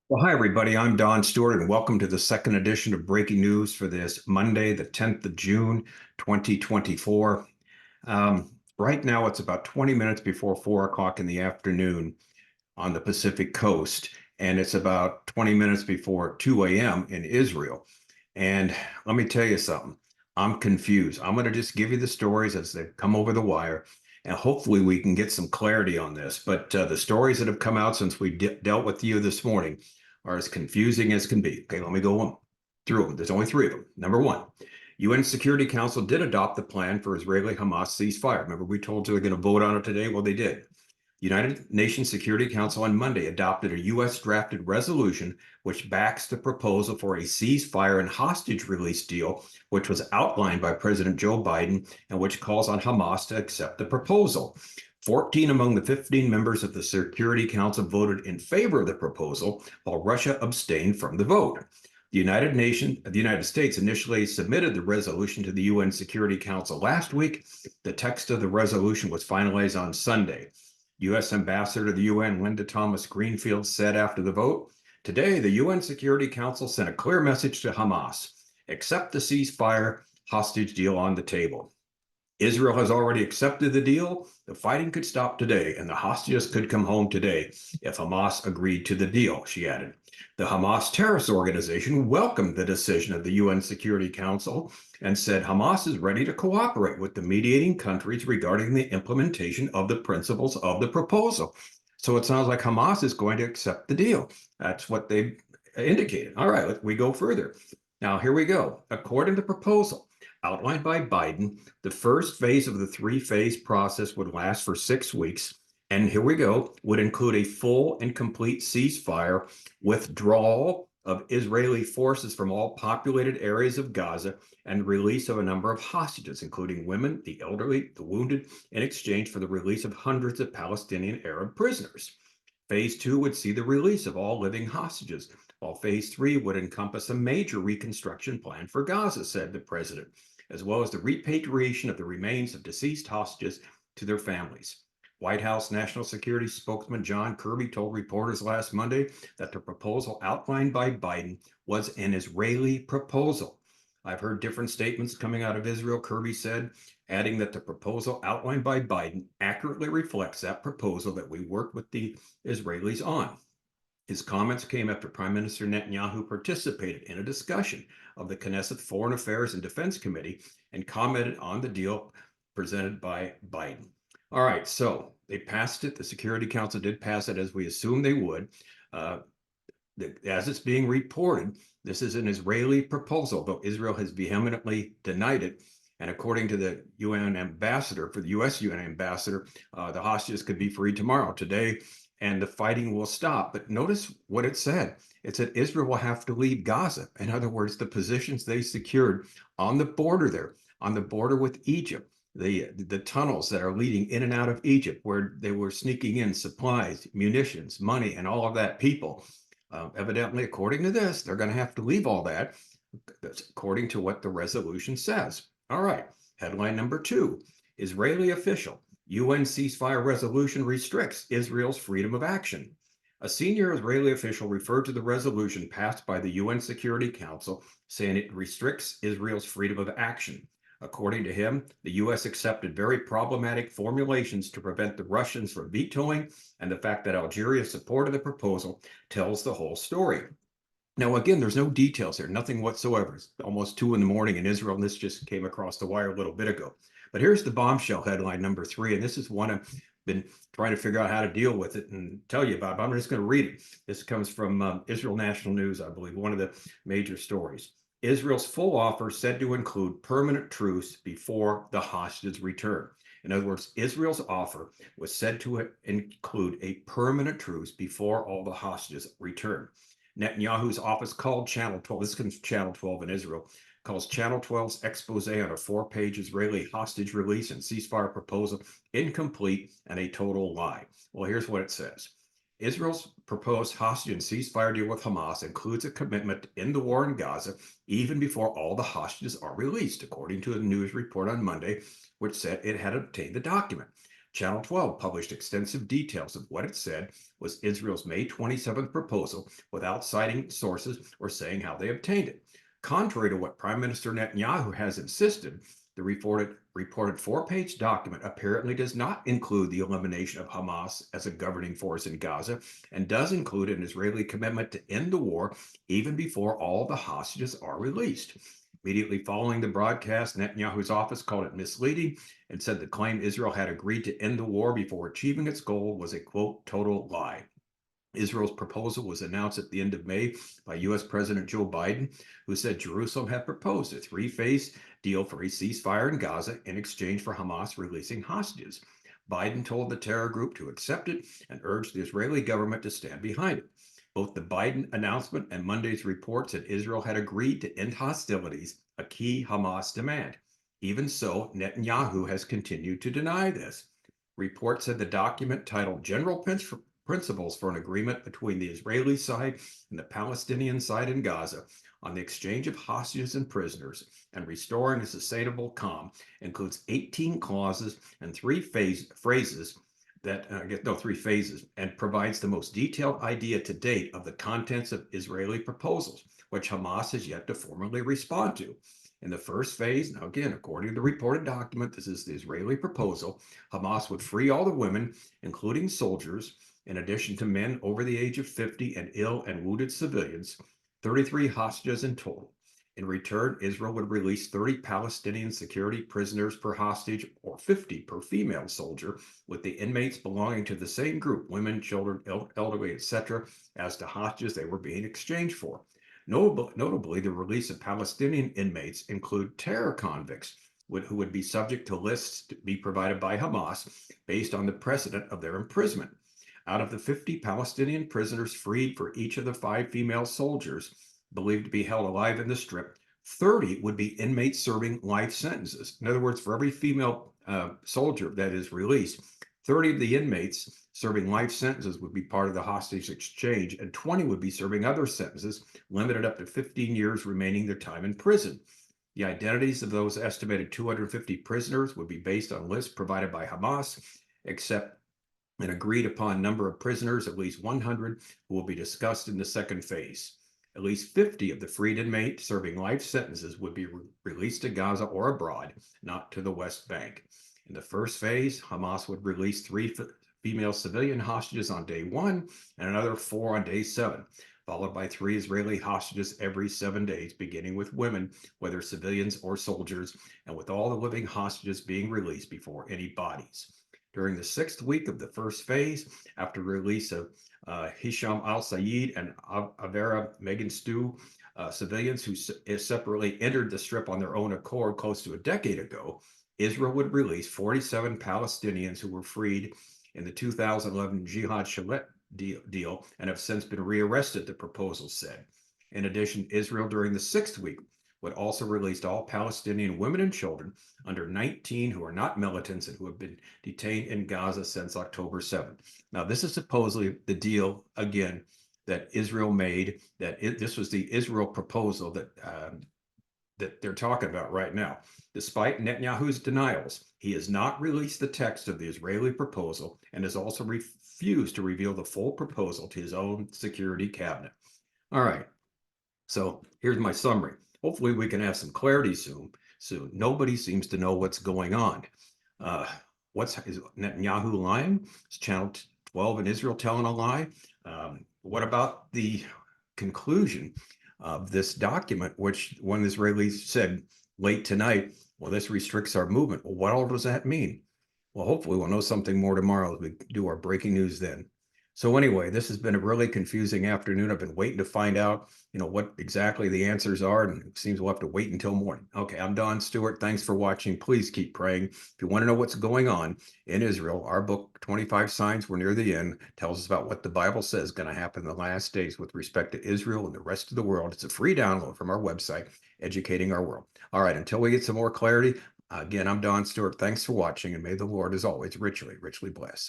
Well, hi, everybody. I'm Don Stewart, and welcome to the second edition of Breaking News for this Monday, the 10th of June, 2024. Right now, it's about 20 minutes before 4 o'clock in the afternoon on the Pacific coast, and it's about 20 minutes before 2 a.m. in Israel. And let me tell you something. I'm confused. I'm going to just give you the stories as they come over the wire, and hopefully we can get some clarity on this. But the stories that have come out since we dealt with you this morning are as confusing as can be. Okay, let me go on through them. There's only three of them. Number one, UN Security Council did adopt the plan for Israeli-Hamas ceasefire. Remember, we told you they're going to vote on it today? Well, they did. United Nations Security Council on Monday adopted a U.S. drafted resolution which backs the proposal for a ceasefire and hostage release deal, which was outlined by President Joe Biden and which calls on Hamas to accept the proposal. 14 among the 15 members of the Security Council voted in favor of the proposal, while Russia abstained from the vote. The United States initially submitted the resolution to the UN Security Council last week. The text of the resolution was finalized on Sunday. U.S. Ambassador to the UN Linda Thomas-Greenfield said after the vote, "Today, the UN Security Council sent a clear message to Hamas: accept the ceasefire hostage deal on the table. Israel has already accepted the deal. The fighting could stop today, and the hostages could come home today if Hamas agreed to the deal," she added. The Hamas terrorist organization welcomed the decision of the UN Security Council and said Hamas is ready to cooperate with the mediating countries regarding the implementation of the principles of the proposal. So it sounds like Hamas is going to accept the deal. That's what they indicated. All right, we go further. Now, here we go. According to the proposal outlined by Biden, the first phase of the three-phase process would last for 6 weeks. And here we go, would include a full and complete ceasefire, withdrawal of Israeli forces from all populated areas of Gaza, and release of a number of hostages, including women, the elderly, the wounded, in exchange for the release of hundreds of Palestinian Arab prisoners. Phase two would see the release of all living hostages, while phase three would encompass a major reconstruction plan for Gaza, said the president, as well as the repatriation of the remains of deceased hostages to their families. White House National Security spokesman John Kirby told reporters last Monday that the proposal outlined by Biden was an Israeli proposal. I've heard different statements coming out of Israel, Kirby said, adding that the proposal outlined by Biden accurately reflects that proposal that we worked with the Israelis on. His comments came after Prime Minister Netanyahu participated in a discussion of the Knesset Foreign Affairs and Defense Committee and commented on the deal presented by Biden. All right, so they passed it. The Security Council did pass it as we assumed they would. As it's being reported, this is an Israeli proposal, though Israel has vehemently denied it. And according to the UN ambassador, for the U.S. UN ambassador, the hostages could be freed tomorrow, today, and the fighting will stop. But notice what it said. It said Israel will have to leave Gaza. In other words, the positions they secured on the border there, on the border with Egypt, the tunnels that are leading in and out of Egypt, where they were sneaking in supplies, munitions, money, and all of that people. Evidently, according to this, they're going to have to leave all that. That's according to what the resolution says. All right, headline number two, Israeli official, UN ceasefire resolution restricts Israel's freedom of action. A senior Israeli official referred to the resolution passed by the UN Security Council, saying it restricts Israel's freedom of action. According to him, the U.S. accepted very problematic formulations to prevent the Russians from vetoing, and the fact that Algeria supported the proposal tells the whole story. Now, again, there's no details here, nothing whatsoever. It's almost 2 in the morning in Israel, and this just came across the wire a little bit ago. But here's the bombshell headline number three, and this is one I've been trying to figure out how to deal with it and tell you about, but I'm just going to read it. This comes from Israel National News, I believe, one of the major stories. Israel's full offer said to include permanent truce before the hostages return. In other words, Israel's offer was said to include a permanent truce before all the hostages return. Netanyahu's office called Channel 12, this comes from Channel 12 in Israel, calls Channel 12's expose on a 4-page Israeli hostage release and ceasefire proposal incomplete and a total lie. Well, here's what it says. Israel's proposed hostage and ceasefire deal with Hamas includes a commitment to end the war in Gaza even before all the hostages are released, according to a news report on Monday, which said it had obtained the document. Channel 12 published extensive details of what it said was Israel's May 27th proposal without citing sources or saying how they obtained it. Contrary to what Prime Minister Netanyahu has insisted, the reported four-page document apparently does not include the elimination of Hamas as a governing force in Gaza and does include an Israeli commitment to end the war even before all the hostages are released. Immediately following the broadcast, Netanyahu's office called it misleading and said the claim Israel had agreed to end the war before achieving its goal was a, quote, total lie. Israel's proposal was announced at the end of May by U.S. President Joe Biden, who said Jerusalem had proposed a three-phase deal for a ceasefire in Gaza in exchange for Hamas releasing hostages. Biden told the terror group to accept it and urged the Israeli government to stand behind it. Both the Biden announcement and Monday's report said Israel had agreed to end hostilities, a key Hamas demand. Even so, Netanyahu has continued to deny this. Reports said the document titled General Principles for an Agreement Between the Israeli Side and the Palestinian Side in Gaza on the Exchange of Hostages and Prisoners and Restoring a Sustainable Calm includes 18 clauses and three phases and provides the most detailed idea to date of the contents of Israeli proposals, which Hamas has yet to formally respond to. In the first phase, now again, according to the reported document, this is the Israeli proposal, Hamas would free all the women, including soldiers, in addition to men over the age of 50 and ill and wounded civilians, 33 hostages in total. In return, Israel would release 30 Palestinian security prisoners per hostage or 50 per female soldier, with the inmates belonging to the same group, women, children, elderly, etc., as to hostages they were being exchanged for. Notably, the release of Palestinian inmates include terror convicts who would be subject to lists to be provided by Hamas based on the precedent of their imprisonment. Out of the 50 Palestinian prisoners freed for each of the 5 female soldiers believed to be held alive in the Strip, 30 would be inmates serving life sentences. In other words, for every female soldier that is released, 30 of the inmates serving life sentences would be part of the hostage exchange, and 20 would be serving other sentences, limited up to 15 years remaining their time in prison. The identities of those estimated 250 prisoners would be based on lists provided by Hamas, except an agreed upon number of prisoners, at least 100, who will be discussed in the second phase. At least 50 of the freed inmates serving life sentences would be released to Gaza or abroad, not to the West Bank. In the first phase, Hamas would release 3 female civilian hostages on day 1 and another 4 on day 7, followed by 3 Israeli hostages every 7 days, beginning with women, whether civilians or soldiers, and with all the living hostages being released before any bodies. During the 6th week of the first phase, after release of Hisham al-Sayed and Avera Mengistu, civilians who separately entered the Strip on their own accord close to a decade ago, Israel would release 47 Palestinians who were freed in the 2011 Jihad Shalit deal and have since been rearrested, the proposal said. In addition, Israel during the 6th week would also release all Palestinian women and children under 19 who are not militants and who have been detained in Gaza since October 7th. Now, this is supposedly the deal, again, that Israel made, this was the Israel proposal that they're talking about right now. Despite Netanyahu's denials, he has not released the text of the Israeli proposal and has also refused to reveal the full proposal to his own security cabinet. All right, so here's my summary. Hopefully we can have some clarity soon. Nobody seems to know what's going on. Is Netanyahu lying? Is Channel 12 in Israel telling a lie? What about the conclusion of this document, which one Israeli said late tonight, well, this restricts our movement. Well, what all does that mean? Well, hopefully we'll know something more tomorrow as we do our breaking news then. So anyway, this has been a really confusing afternoon. I've been waiting to find out, what exactly the answers are, and it seems we'll have to wait until morning. Okay, I'm Don Stewart. Thanks for watching. Please keep praying. If you want to know what's going on in Israel, our book, 25 Signs We're Near the End, tells us about what the Bible says is going to happen in the last days with respect to Israel and the rest of the world. It's a free download from our website, Educating Our World. All right, until we get some more clarity, again, I'm Don Stewart. Thanks for watching, and may the Lord, as always, richly, richly bless.